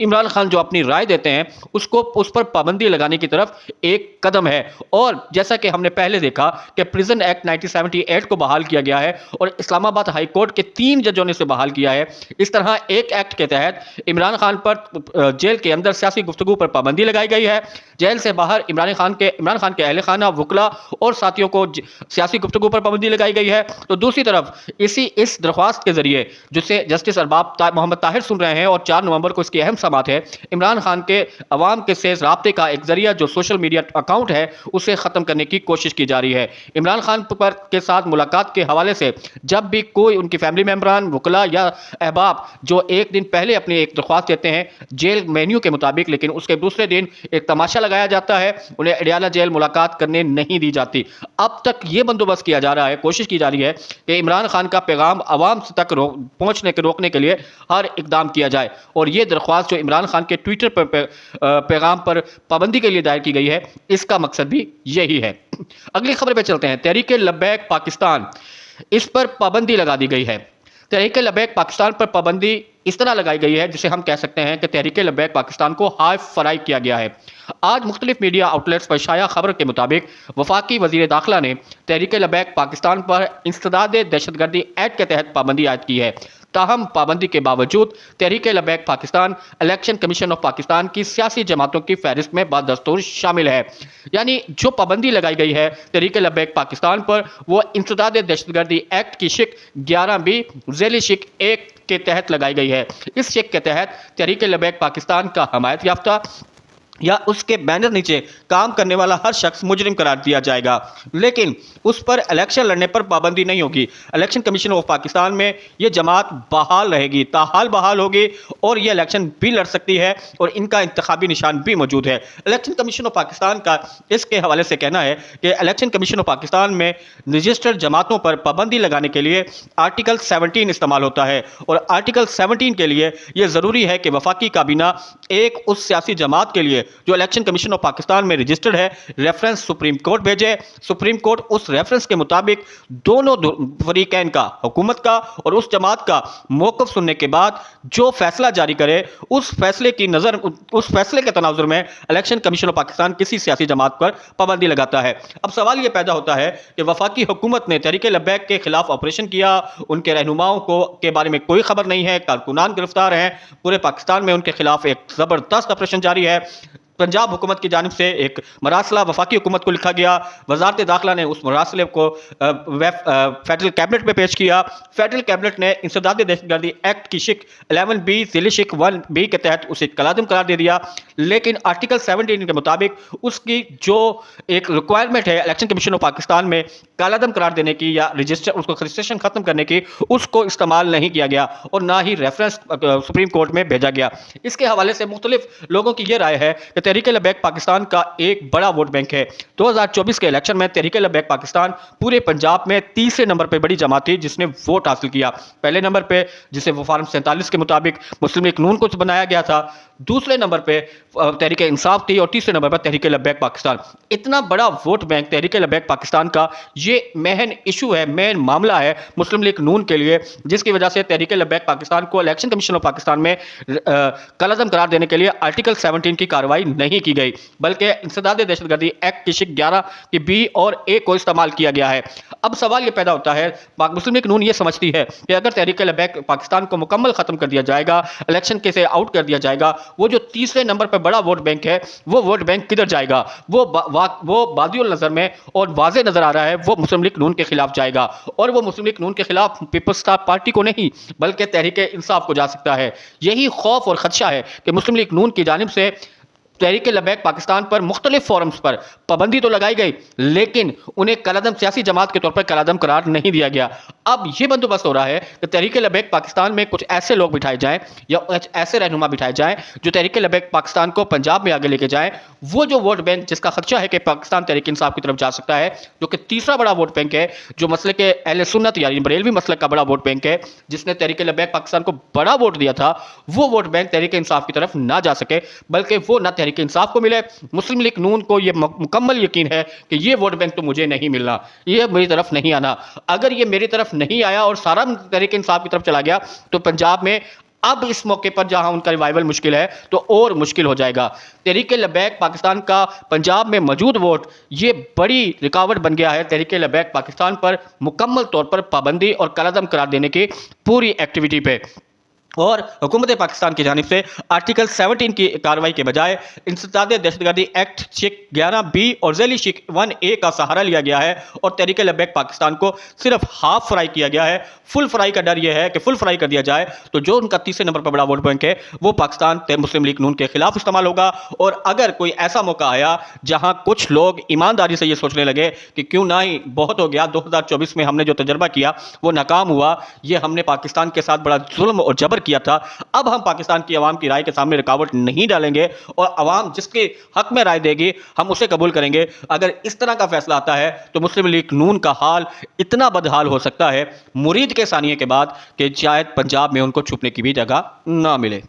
عمران خان جو اپنی رائے دیتے ہیں اس پر پابندی لگانے کی طرف ایک قدم ہے۔ اور جیسا کہ ہم نے پہلے دیکھا کہ پریزن ایکٹ 1978 کو بحال کیا گیا ہے اور اسلام آباد ہائی کورٹ کے 3 ججوں نے اسے بحال کیا ہے، اس طرح ایک ایکٹ کے تحت عمران خان پر جیل کے اندر سیاسی گفتگو پر پابندی لگائی گئی ہے۔ جیل سے باہر عمران خان کے اہل خانہ، وکلاء اور ساتھیوں کو سیاسی گفتگو پر پابندی لگائی گئی ہے۔ تو دوسری طرف اس درخواست کے ذریعے جسے جسٹس ارباب محمد طاہر سن رہے ہیں اور 4 نومبر کو اس کی اہم سماعت ہے، عمران خان کے عوام کے سے رابطے کا ایک ذریعہ جو سوشل میڈیا اکاؤنٹ ہے اسے ختم کرنے کی کوشش کی جا رہی ہے۔ عمران خان کے ساتھ ملاقات کے حوالے سے جب بھی کوئی ان کی فیملی ممبران، وکلاء یا احباب جو ایک دن پہلے اپنی ایک درخواست دیتے ہیں جیل مینیو کے مطابق، لیکن اس کے دوسرے دن ایک تماشا لگایا جاتا ہے، انہیں اڈیالہ جیل ملاقات کرنے نہیں دی جاتی۔ اب تک یہ بندوبست کیا جا رہا ہے، کوشش کی جا رہی ہے کہ عمران خان کا پیغام عوام تک روکنے کے لیے ہر اقدام کیا جائے، اور یہ درخواست جو عمران خان کے ٹویٹر پر پیغام پر پابندی کے لیے دائر کی گئی ہے، اس کا مقصد بھی یہی ہے۔ اگلی خبر پہ چلتے ہیں۔ تحریک لبیک پاکستان، اس پر پابندی لگا دی گئی ہے۔ تحریک لبیک پاکستان پر پابندی اس طرح لگائی گئی ہے جسے ہم کہہ سکتے ہیں کہ تحریک لبیک پاکستان کو ہائی فرائی کیا گیا ہے۔ آج مختلف میڈیا آؤٹلیٹس پر شائع خبر کے مطابق وفاقی وزیر داخلہ نے تحریک لبیک پاکستان پر انسداد دہشت گردی ایکٹ کے تحت پابندی عائد کی ہے۔ تاہم پابندی کے باوجود Tehreek Labbaik Pakistan election commission of Pakistan کی سیاسی جماعتوں کی فہرست میں بدستور شامل ہے۔ یعنی جو پابندی لگائی گئی ہے تحریک لبیک پاکستان پر، وہ انسداد دہشت گردی ایکٹ کی شق 11B ذیلی شق 1 کے تحت لگائی گئی ہے۔ اس شق کے تحت تحریک لبیک پاکستان کا حمایت یافتہ یا اس کے بینر نیچے کام کرنے والا ہر شخص مجرم قرار دیا جائے گا، لیکن اس پر الیکشن لڑنے پر پابندی نہیں ہوگی۔ الیکشن کمیشن آف پاکستان میں یہ جماعت بحال رہے گی، تاحال بحال ہوگی، اور یہ الیکشن بھی لڑ سکتی ہے اور ان کا انتخابی نشان بھی موجود ہے۔ الیکشن کمیشن آف پاکستان کا اس کے حوالے سے کہنا ہے کہ الیکشن کمیشن آف پاکستان میں رجسٹرڈ جماعتوں پر پابندی لگانے کے لیے آرٹیکل 17 استعمال ہوتا ہے، اور آرٹیکل 17 کے لیے یہ ضروری ہے کہ وفاقی کابینہ ایک اس سیاسی جماعت کے لیے جو الیکشن کمیشن آف پاکستان میں رجسٹرڈ ہے ریفرنس سپریم کورٹ بھیجے۔ سپریم کورٹ اس ریفرنس کے مطابق دونوں فریقین کا، حکومت کا اور اس جماعت کا موقف سننے کے بعد جو فیصلہ جاری کرے، اس فیصلے کے تناظر میں الیکشن کمیشن آف پاکستان کسی سیاسی جماعت پر پابندی لگاتا ہے۔ اب سوال یہ پیدا ہوتا ہے کہ وفاقی حکومت نے تحریک لبیک کے خلاف آپریشن کیا، ان کے رہنماؤں کے بارے میں کوئی خبر نہیں ہے، کارکنان گرفتار ہیں، پورے پاکستان میں ان کے خلاف ایک زبردست آپریشن جاری ہے۔ پنجاب حکومت کی جانب سے ایک مراسلہ وفاقی حکومت کو لکھا گیا، وزارت داخلہ نے اس مراسلے کو فیڈرل کیبنٹ میں پیش کیا۔ فیڈرل کیبنٹ نے انسداد دہشت گردی ایکٹ کی شق 11B ذیلی شق 1B کے تحت اسے کالعدم قرار دے دیا، لیکن آرٹیکل 17 کے مطابق اس کی جو ایک ریکوائرمنٹ ہے الیکشن کمیشن آف پاکستان میں کالعدم قرار دینے کی یا اس کو رجسٹریشن ختم کرنے کی، اس کو استعمال نہیں کیا گیا اور نہ ہی ریفرنس سپریم کورٹ میں بھیجا گیا۔ اس کے حوالے سے مختلف لوگوں کی یہ رائے ہے کہ تحریک لبیک پاکستان کا ایک بڑا ووٹ بینک ہے۔ 2024 کے الیکشن میں تحریک لبیک پاکستان پورے پنجاب میں تیسرے نمبر پہ بڑی جماعت تھی جس نے ووٹ حاصل کیا۔ پہلے نمبر پہ جسے وہ فارم 47 کے مطابق مسلم لیگ نون کو بنایا گیا تھا، دوسرے نمبر پہ تحریک انصاف تھی، اور تیسرے نمبر پر تحریک لبیک پاکستان۔ اتنا بڑا ووٹ بینک تحریک لبیک پاکستان کا، یہ مین ایشو ہے، مین معاملہ ہے مسلم لیگ نون کے لیے، جس کی وجہ سے تحریک لبیک پاکستان کو الیکشن کمیشن آف پاکستان میں کالعدم قرار دینے کے لیے آرٹیکل 17 کی کارروائی نہیں کی گئی، بلکہ انسداد دہشت گردی ایکٹ کی شق 11B اور A کو استعمال کیا گیا ہے۔ اب سوال یہ پیدا ہوتا ہے، مسلم لیگ نون یہ سمجھتی ہے کہ اگر تحریک لبیک پاکستان کو مکمل ختم کر دیا جائے گا، الیکشن کے سے آؤٹ کر دیا جائے گا، وہ جو تیسرے نمبر پہ بڑا ووٹ بینک ہے، وہ ووٹ بینک کدھر جائے گا؟ وہ بادی النظر میں اور واضح نظر آ رہا ہے وہ مسلم لیگ نون کے خلاف جائے گا، اور وہ مسلم لیگ نون کے خلاف پیپلز اسٹار پارٹی کو نہیں بلکہ تحریک انصاف کو جا سکتا ہے۔ یہی خوف اور خدشہ ہے کہ مسلم لیگ نون کی جانب سے تحریک لبیک پاکستان پر مختلف فورمز پر پابندی تو لگائی گئی، لیکن انہیں کالعدم سیاسی جماعت کے طور پر کالعدم قرار نہیں دیا گیا۔ اب یہ بندوبست ہو رہا ہے کہ تحریک لبیک پاکستان میں کچھ ایسے لوگ بٹھائے جائیں یا ایسے رہنما بٹھائے جائیں جو تحریک لبیک پاکستان کو پنجاب میں آگے لے کے جائیں۔ وہ جو ووٹ بینک جس کا خدشہ ہے کہ پاکستان تحریک انصاف کی طرف جا سکتا ہے، جو کہ تیسرا بڑا ووٹ بینک ہے، جو مسلک اہل سنت یعنی بریلوی مسلک کا بڑا ووٹ بینک ہے، جس نے تحریک لبیک پاکستان کو بڑا ووٹ دیا تھا، وہ ووٹ بینک تحریک انصاف کی طرف نہ جا سکے، بلکہ وہ نہ تحریک انصاف کو ملے۔ مسلم لیگ نون کو یہ مکمل یقین ہے کہ یہ ووٹ بینک تو مجھے نہیں ملنا، یہ میری طرف نہیں آنا۔ اگر یہ میری طرف نہیں آیا اور سارا تحریک انصاف کی طرف چلا گیا تو پنجاب میں اب اس موقع پر جہاں ان کا ریوائیول مشکل ہے تو اور مشکل ہو جائے گا۔ تحریک لبیک پاکستان کا پنجاب میں موجود ووٹ یہ بڑی رکاوٹ بن گیا ہے تحریک لبیک پاکستان پر مکمل طور پر پابندی اور کالعدم قرار دینے کی پوری ایکٹیویٹی پہ۔ اور حکومت پاکستان کی جانب سے آرٹیکل 17 کی کارروائی کے بجائے انسداد دہشت گردی ایکٹ شک 11B اور ذیلی شک 1A کا سہارا لیا گیا ہے اور تحریک لبیک پاکستان کو صرف ہاف فرائی کیا گیا ہے۔ فل فرائی کا ڈر یہ ہے کہ فل فرائی کر دیا جائے تو جو ان کا تیسرے نمبر پر بڑا ووٹ بینک ہے وہ پاکستان مسلم لیگ نون کے خلاف استعمال ہوگا۔ اور اگر کوئی ایسا موقع آیا جہاں کچھ لوگ ایمانداری سے یہ سوچنے لگے کہ کیوں نہ ہی بہت ہو گیا، 2024 میں ہم نے جو تجربہ کیا وہ ناکام ہوا، یہ ہم نے پاکستان کے ساتھ بڑا ظلم اور جبر کیا تھا، اب ہم پاکستان کی عوام کی رائے کے سامنے رکاوٹ نہیں ڈالیں گے اور عوام جس کے حق میں رائے دے گی ہم اسے قبول کریں گے۔ اگر اس طرح کا فیصلہ آتا ہے تو مسلم لیگ نون کا حال اتنا بدحال ہو سکتا ہے مرید کے ثانیے کے بعد کہ شاید پنجاب میں ان کو چھپنے کی بھی جگہ نہ ملے۔